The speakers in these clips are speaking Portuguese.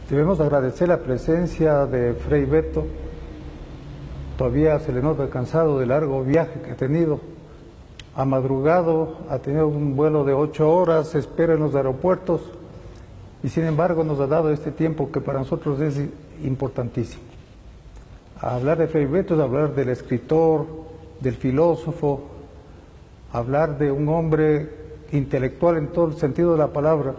Debemos agradecer la presencia de Frei Beto. Todavía se le nota cansado del largo viaje que ha tenido. Ha madrugado, ha tenido un vuelo de 8 horas, espera en los aeropuertos y sin embargo nos ha dado este tiempo que para nosotros es importantísimo. Hablar de Frei Beto es hablar del escritor, del filósofo, hablar de un hombre intelectual en todo el sentido de la palabra,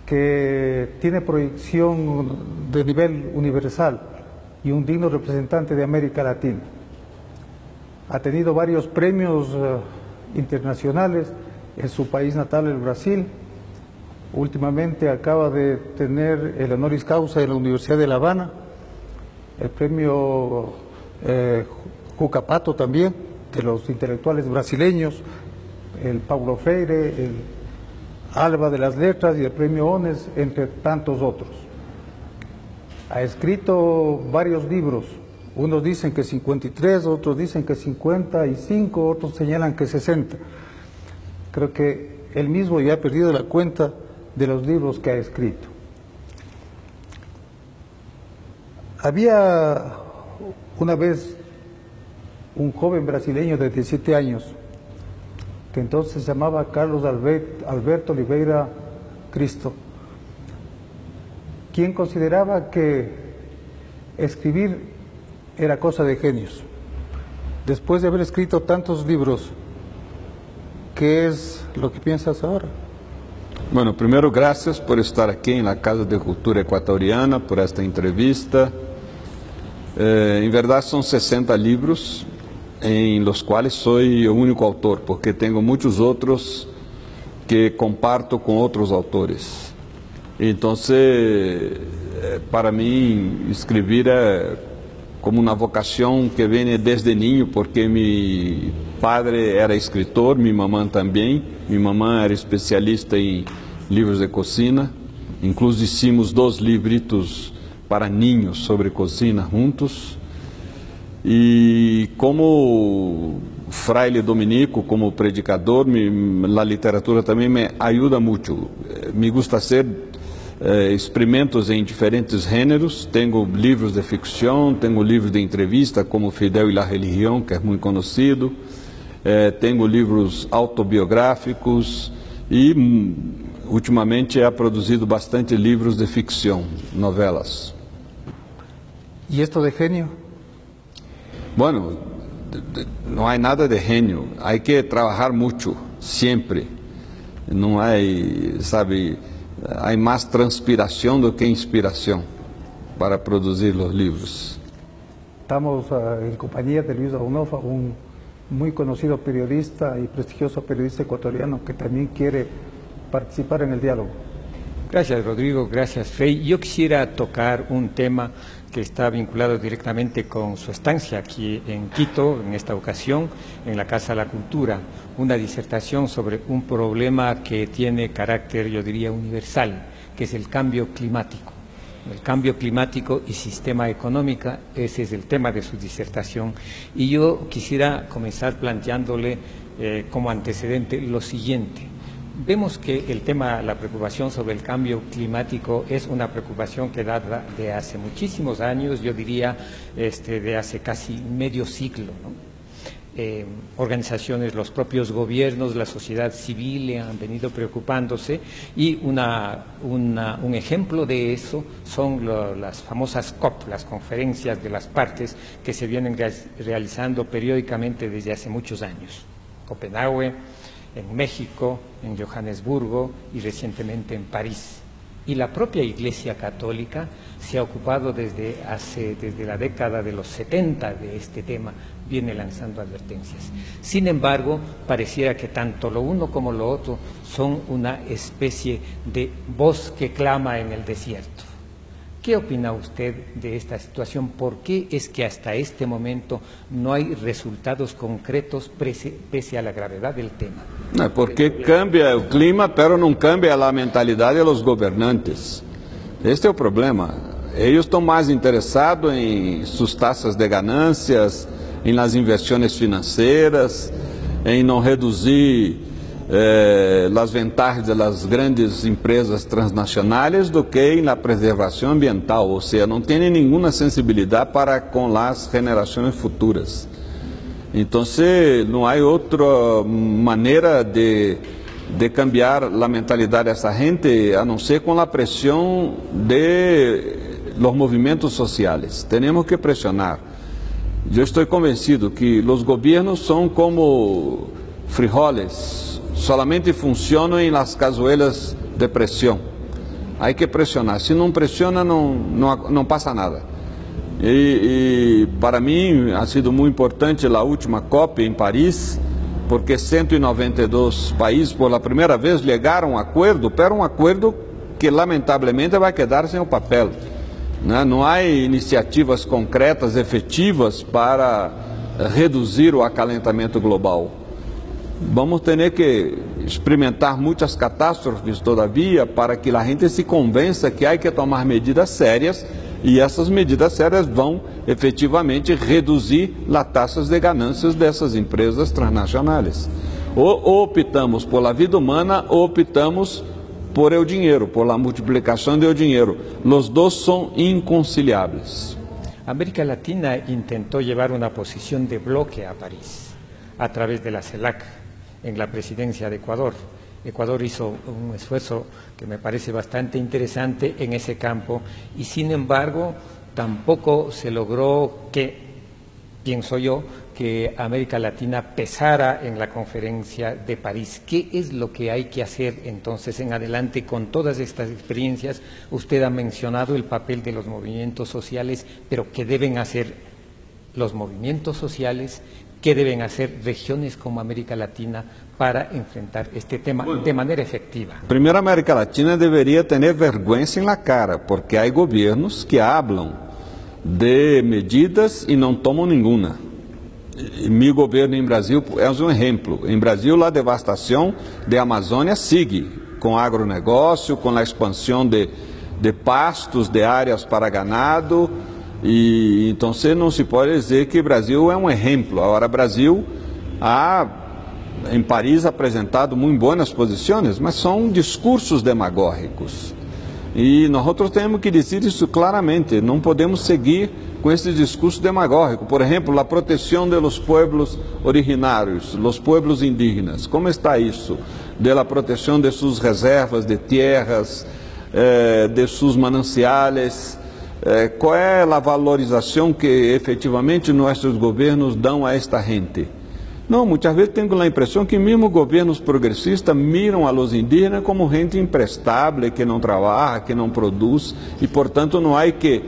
que tiene proyección de nivel universal y un digno representante de América Latina. Ha tenido varios premios internacionales en su país natal, el Brasil. Últimamente acaba de tener el honoris causa de la Universidad de La Habana, el premio Jucapato también, de los intelectuales brasileños, el Paulo Freire, el Alba de las Letras y el premio ONES, entre tantos otros. Ha escrito varios libros, unos dicen que 53, otros dicen que 55, otros señalan que 60. Creo que él mismo ya ha perdido la cuenta de los libros que ha escrito. Había una vez un joven brasileño de 17 años, que entonces se llamaba Carlos Alberto Oliveira Cristo, quien consideraba que escribir era cosa de genios. Después de haber escrito tantos libros, ¿qué es lo que piensas ahora? Bueno, primero gracias por estar aquí en la Casa de Cultura Ecuatoriana, por esta entrevista. En verdad son 60 libros, en los cuales soy el único autor, porque tengo muchos otros que comparto con otros autores. Entonces, para mí, escribir es como una vocación que viene desde niño, porque mi padre era escritor, mi mamá también. Mi mamá era especialista en livros de cocina, incluso hicimos 2 libritos para niños sobre cocina juntos. E como fraile dominico, como predicador, a literatura também me ajuda muito. Me gusta fazer experimentos em diferentes gêneros. Tenho livros de ficção, tenho livros de entrevista, como Fidel e la Religião, que é muito conhecido. Tenho livros autobiográficos e, ultimamente, he produzido bastante livros de ficção, novelas. ¿Y esto de genio? Bueno, no hay nada de genio, hay que trabajar mucho, siempre. No hay, sabe, hay más transpiración do que inspiración para producir los libros. Estamos en compañía de Luis Aunofa, un muy conocido periodista y prestigioso periodista ecuatoriano que también quiere participar en el diálogo. Gracias, Rodrigo, gracias, Frei. Yo quisiera tocar un tema que está vinculado directamente con su estancia aquí en Quito, en esta ocasión, en la Casa de la Cultura, una disertación sobre un problema que tiene carácter, yo diría, universal, que es el cambio climático. El cambio climático y sistema económico, ese es el tema de su disertación. Y yo quisiera comenzar planteándole como antecedente lo siguiente. Vemos que el tema, la preocupación sobre el cambio climático es una preocupación que data de hace muchísimos años, yo diría de hace casi medio siglo, ¿no? Organizaciones, los propios gobiernos, la sociedad civil han venido preocupándose y un ejemplo de eso son las famosas COP, las conferencias de las partes que se vienen realizando periódicamente desde hace muchos años. Copenhague, en México, en Johannesburgo y recientemente en París. Y la propia Iglesia Católica se ha ocupado desde la década de los 70 de este tema, viene lanzando advertencias. Sin embargo, pareciera que tanto lo uno como lo otro son una especie de voz que clama en el desierto. ¿Qué opina usted de esta situación? ¿Por qué es que hasta este momento no hay resultados concretos pese a la gravedad del tema? Porque cambia el clima, pero no cambia la mentalidad de los gobernantes. Este es el problema. Ellos están más interesados en sus tasas de ganancias, en las inversiones financieras, en no reducir as vantagens das grandes empresas transnacionais do que na preservação ambiental, ou seja, não tem nenhuma sensibilidade para com as gerações futuras. Então, não há outra maneira de cambiar a mentalidade dessa gente a não ser com a pressão de los movimentos sociais. Temos que pressionar. Eu estou convencido que os governos são como frijoles, solamente funcionam em las cazuelas de pressão. Há que pressionar. Se não pressiona, não passa nada. E para mim ha sido muito importante a última COP em Paris, porque 192 países por primeira vez chegaram a um acordo, pero um acordo que lamentavelmente vai quedar sem o papel. Não há iniciativas concretas, efetivas para reduzir o acalentamento global. Vamos ter que experimentar muitas catástrofes todavia para que a gente se convença que há que tomar medidas sérias, e essas medidas sérias vão efetivamente reduzir as taxas de ganâncias dessas empresas transnacionais. Ou optamos por la vida humana ou optamos por el dinheiro, por la multiplicação do dinheiro. Os dois são inconciliáveis. América Latina intentó llevar una posición de bloque a París a través de la CELAC en la presidencia de Ecuador. Ecuador hizo un esfuerzo que me parece bastante interesante en ese campo y sin embargo tampoco se logró que, pienso yo, que América Latina pesara en la conferencia de París. ¿Qué es lo que hay que hacer entonces en adelante con todas estas experiencias? Usted ha mencionado el papel de los movimientos sociales, pero ¿qué deben hacer los movimientos sociales? ¿Qué deben hacer regiones como América Latina para enfrentar este tema de manera efectiva? Primeiro, a América Latina deveria ter vergonha em la cara, porque há governos que hablam de medidas e não tomam nenhuma. Meu governo em Brasil é um exemplo. Em Brasil, a devastação da Amazônia segue com agronegócio, com a expansão de pastos, de áreas para ganado. E então não se pode dizer que o Brasil é um exemplo. Agora, o Brasil em Paris apresentado muito boas posições, mas são discursos demagógicos. E nós temos que dizer isso claramente. Não podemos seguir com esse discurso demagógico. Por exemplo, a proteção dos pueblos originários, dos pueblos indígenas. Como está isso? Da proteção de suas reservas de terras, de seus mananciais. Qual é a valorização que efetivamente nossos governos dão a esta gente? Não, muitas vezes tenho a impressão que mesmo governos progressistas miram a los indígenas como gente imprestável, que não trabalha, que não produz, e portanto não há que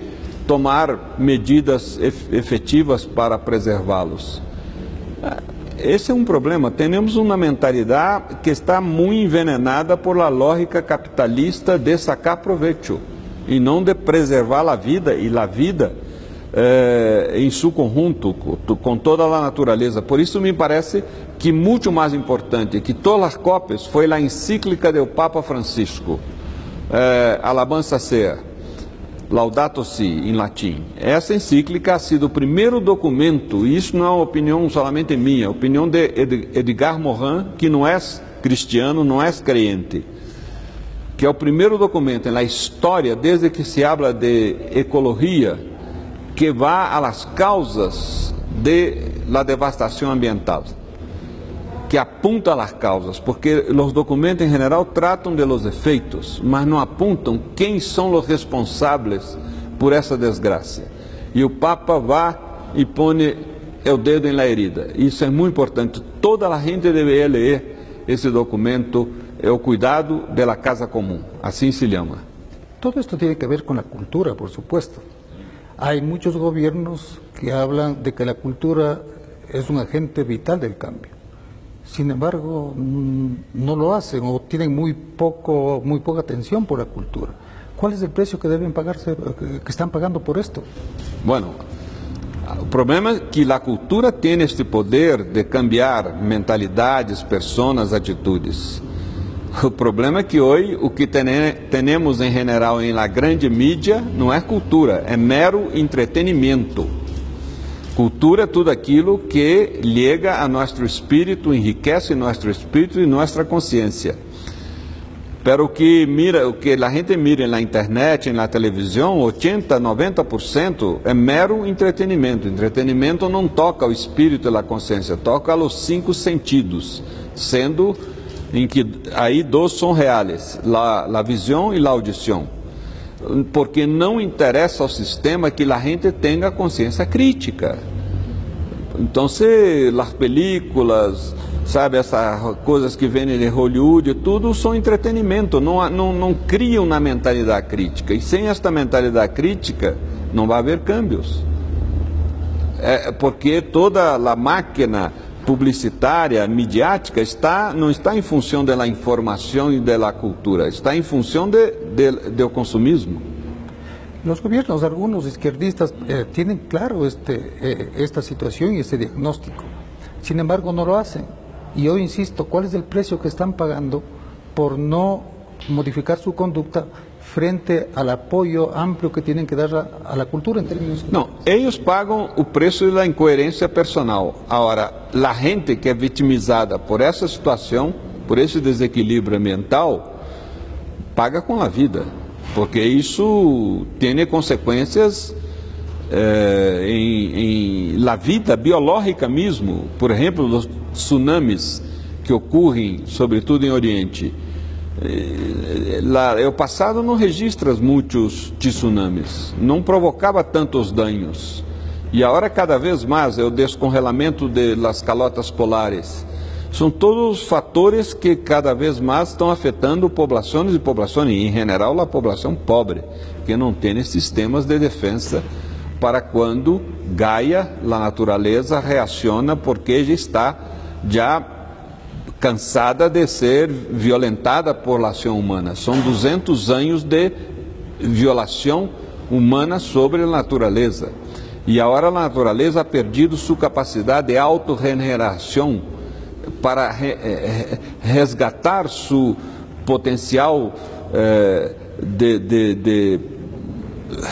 tomar medidas efetivas para preservá-los. Esse é um problema. Temos uma mentalidade que está muito envenenada por la lógica capitalista de sacar proveito e não de preservar a vida e a vida em seu conjunto, com toda a natureza. Por isso me parece que muito mais importante que todas as COPs foi a encíclica do Papa Francisco, Alabanza Sea, Laudato Si, em latim. Essa encíclica ha sido o primeiro documento, e isso não é uma opinião somente minha, é a opinião de Edgar Morin, que não é cristiano, não é crente, que é o primeiro documento na história, desde que se habla de ecologia, que vai às causas da devastação ambiental, que apunta às causas, porque os documentos em geral tratam de los efeitos, mas não apuntam quem são os responsáveis por essa desgraça. E o Papa vai e põe o dedo na herida. Isso é muito importante. Toda a gente deveria ler esse documento, o cuidado da casa comum, assim se chama. Todo esto tiene que ver con la cultura, por supuesto. Hay muchos gobiernos que hablan de que la cultura es un agente vital del cambio. Sin embargo, no lo hacen o tienen muy poca atención por la cultura. ¿Cuál es el precio que deben pagarse, que están pagando por esto? Bueno, o problema é que a cultura tem este poder de cambiar mentalidades, pessoas, atitudes. O problema é que hoje o que temos em geral em la grande mídia não é cultura, é mero entretenimento. Cultura é tudo aquilo que liga a nosso espírito, enriquece nosso espírito e nossa consciência. Pero o que a gente mira na internet, na televisão, 80, 90% é mero entretenimento. Entretenimento não toca o espírito e a consciência, toca os 5 sentidos, sendo em que aí 2 são reais, a visão e a audição. Porque não interessa ao sistema que a gente tenha consciência crítica. Então, as películas, sabe, essas coisas que vêm de Hollywood, tudo são entretenimento, não criam uma mentalidade crítica. E sem esta mentalidade crítica, não vai haver cambios. Porque toda a máquina publicitária, midiática, não está em função da informação e da cultura, está em função do consumismo. Los gobiernos, algunos izquierdistas, tienen claro esta situación y este diagnóstico. Sin embargo, no lo hacen. Y yo insisto, ¿cuál es el precio que están pagando por no modificar su conducta frente al apoyo amplio que tienen que dar a la cultura en términos... Não, eles pagam o preço da incoerência personal. Agora, a gente que é vitimizada por essa situação, por esse desequilíbrio ambiental, paga com a vida, porque isso tem consequências na vida biológica mesmo. Por exemplo, os tsunamis que ocorrem, sobretudo em Oriente. O passado não registra muitos tsunamis, não provocava tantos danos. E agora cada vez mais é o descongelamento das calotas polares. São todos fatores que cada vez mais estão afetando populações e populações, em geral a população pobre, que não tem sistemas de defesa para quando Gaia, a natureza, reaciona porque já está cansada de ser violentada por ação humana. São 200 anos de violação humana sobre a natureza. E agora a natureza ha perdido sua capacidade de autorregeneração para resgatar seu potencial de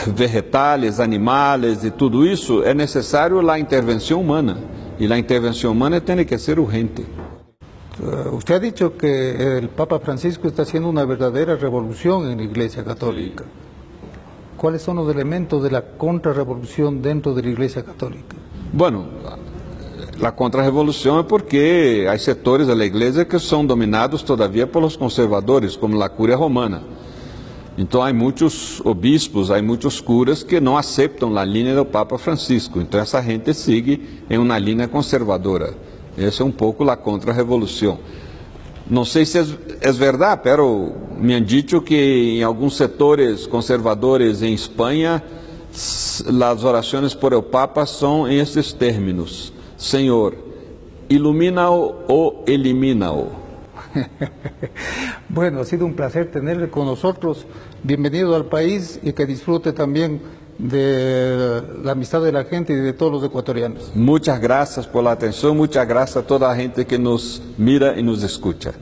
vegetais, animais e tudo isso. É necessário a intervenção humana. E a intervenção humana tem que ser urgente. Usted ha dicho que el Papa Francisco está haciendo una verdadera revolución en la Iglesia Católica. ¿Cuáles son los elementos de la contrarrevolución dentro de la Iglesia Católica? Bueno, a contrarrevolução é porque há setores da Igreja que são dominados todavia pelos conservadores, como a Cúria Romana. Então há muitos obispos, há muitos curas que não aceitam a linha do Papa Francisco. Então essa gente segue em uma linha conservadora. Essa é pouco a contra-revolução. Não sei se é verdade, pero me han dicho que em alguns setores conservadores em Espanha, as orações por el Papa são em esses términos: Senhor, ilumina-o ou elimina-o. Bueno, ha sido un placer tenerle con nosotros. Bienvenido al país y que disfrute también de la amistad de la gente y de todos los ecuatorianos. Muchas gracias por la atención, muchas gracias a toda la gente que nos mira y nos escucha.